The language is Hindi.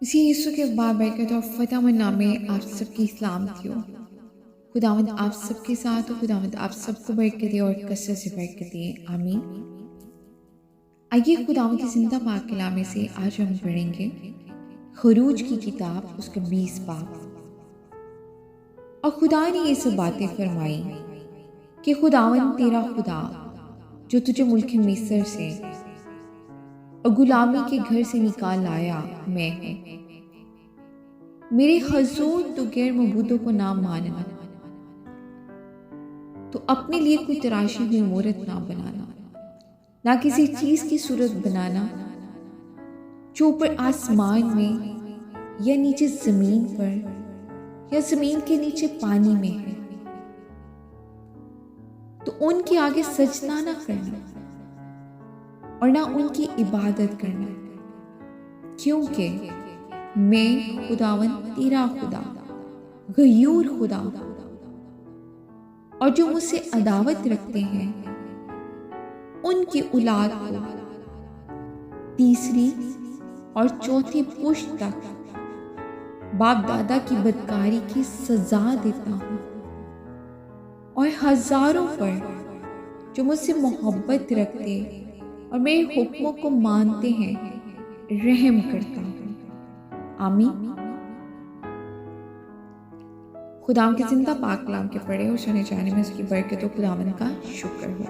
इसी यीशु के बाबरकत और फ़तेह नामे आप सबकी सलामती हो। खुदावंद आप सबके साथ हो। खुदावंद आप सबको बरकत दे और कसरत से बरकत दे। आमीन। आइए खुदावंद की ज़िंदा पाक कलामे से आज हम पढ़ेंगे खरूज की किताब उसके 20 बाब। और खुदा ने ये सब बातें फरमाई कि खुदावंद तेरा खुदा जो तुझे मुल्क मिस्र से और गुलामी के घर से निकाल लाया मैं हूँ। मेरे हजूर तो गैर मबूदों को ना मानना, तो अपने लिए कोई तराशी हुई मूरत ना बनाना, ना किसी चीज की सूरत बनाना जो ऊपर आसमान में या नीचे जमीन पर या जमीन के नीचे पानी में है। तो उनके आगे सजदा ना करना और ना उनकी इबादत करना, क्योंकि मैं खुदावंद तेरा खुदा गयूर खुदा और जो मुझसे अदावत रखते हैं उनकी औलाद को तीसरी और चौथी पुश्त तक बाप दादा की बदकारी की सजा देता हूँ, और हजारों पर जो मुझसे मोहब्बत रखते और मेरे हुक्मों को मानते हैं रहम करता हूँ। आमीन। खुदाम के जिंदा पाक कलाम के पढ़े और सुने जाने में उसकी बरकतों खुदावन का शुक्र हो।